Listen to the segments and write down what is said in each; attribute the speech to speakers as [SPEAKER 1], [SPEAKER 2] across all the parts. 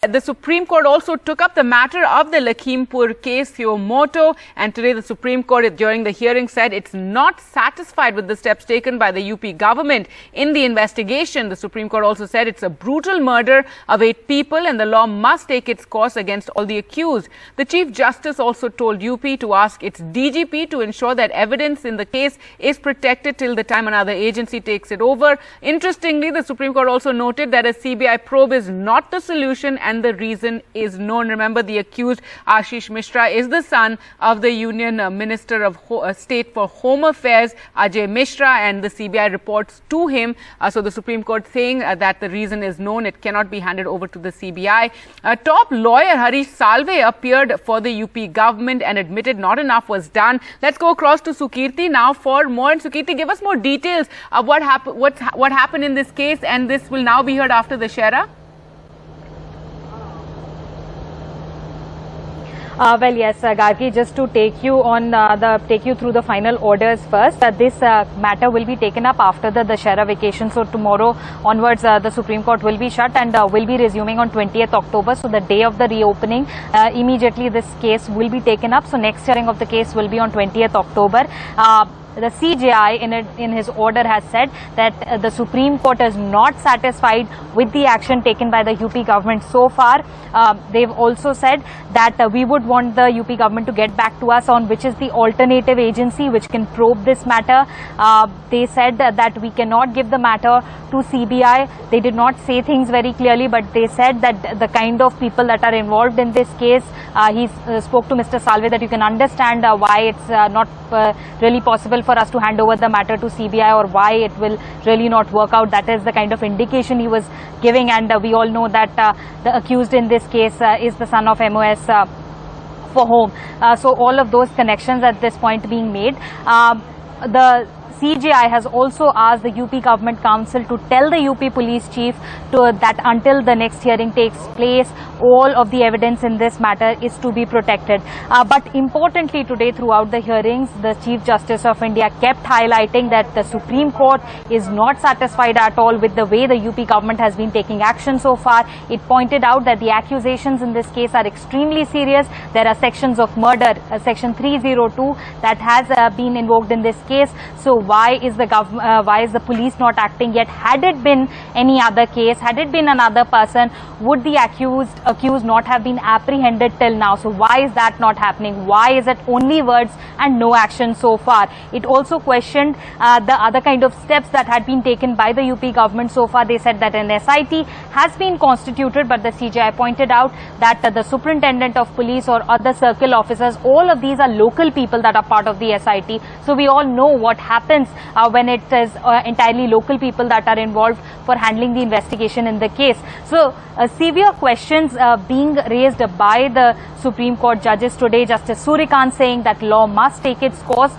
[SPEAKER 1] The Supreme Court also took up the matter of the Lakhimpur case, suo motu, and today the Supreme Court during the hearing said it's not satisfied with the steps taken by the UP government in the investigation. The Supreme Court also said it's a brutal murder of 8 people and the law must take its course against all the accused. The Chief Justice also told UP to ask its DGP to ensure that evidence in the case is protected till the time another agency takes it over. Interestingly, the Supreme Court also noted that a CBI probe is not the solution and the reason is known. Remember, the accused Ashish Mishra is the son of the Union Minister of State for Home Affairs Ajay Mishra, and the CBI reports to him. So the Supreme Court saying that the reason is known, it cannot be handed over to the CBI. Top lawyer Harish Salve appeared for the UP government and admitted not enough was done. Let's go across to Sukirti now for more. And Sukirti, give us more details of what happened in this case, and this will now be heard after the Shera.
[SPEAKER 2] Well, yes, Gargi, just to take you through the final orders first. This matter will be taken up after the Dussehra vacation. So tomorrow onwards, the Supreme Court will be shut and will be resuming on 20th October. So the day of the reopening, immediately this case will be taken up. So next hearing of the case will be on 20th October. The CJI in his order has said that the Supreme Court is not satisfied with the action taken by the UP government so far. They've also said that we would want the UP government to get back to us on which is the alternative agency which can probe this matter. They said that we cannot give the matter to CBI. They did not say things very clearly, but they said that the kind of people that are involved in this case, he spoke to Mr. Salve that you can understand why it's not really possible for us to hand over the matter to CBI or why it will really not work out. That is the kind of indication he was giving, and we all know that the accused in this case is the son of MOS for Home. So all of those connections at this point being made. The CJI has also asked the UP Government Council to tell the UP Police Chief that until the next hearing takes place, all of the evidence in this matter is to be protected. But importantly today throughout the hearings, the Chief Justice of India kept highlighting that the Supreme Court is not satisfied at all with the way the UP government has been taking action so far. It pointed out that the accusations in this case are extremely serious. There are sections of murder, section 302 that has been invoked in this case. So why is the police not acting yet? Had it been any other case, had it been another person, would the accused not have been apprehended till now? So why is that not happening? Why is it only words and no action so far? It also questioned the other kind of steps that had been taken by the UP government so far. They said that an SIT has been constituted, but the CJI pointed out that the superintendent of police or other circle officers, all of these are local people that are part of the SIT. So we all know what happens when it is entirely local people that are involved for handling the investigation in the case. So severe questions being raised by the Supreme Court judges today. Justice Suryakant saying that law must take its course.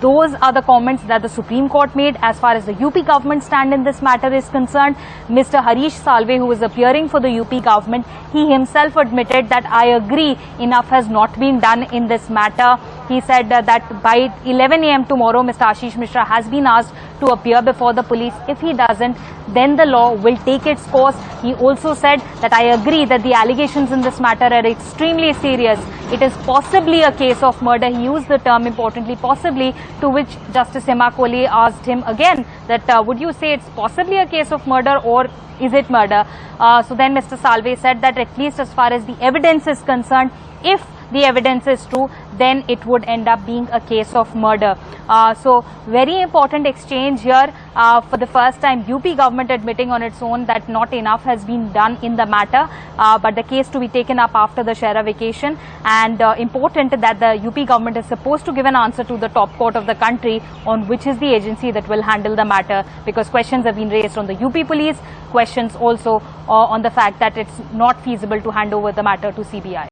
[SPEAKER 2] Those are the comments that the Supreme Court made as far as the UP government stand in this matter is concerned. Mr. Harish Salve, who is appearing for the UP government, he himself admitted that I agree enough has not been done in this matter. He said that by 11 a.m. tomorrow, Mr. Ashish Mishra has been asked to appear before the police. If he doesn't, then the law will take its course. He also said that I agree that the allegations in this matter are extremely serious. It is possibly a case of murder. He used the term importantly, possibly, to which Justice Hema Kohli asked him again that would you say it's possibly a case of murder or is it murder? So then Mr. Salve said that at least as far as the evidence is concerned, if the evidence is true, then it would end up being a case of murder. So very important exchange here. For the first time, UP government admitting on its own that not enough has been done in the matter, but the case to be taken up after the Dussehra vacation, and important that the UP government is supposed to give an answer to the top court of the country on which is the agency that will handle the matter, because questions have been raised on the UP police, questions also on the fact that it's not feasible to hand over the matter to CBI.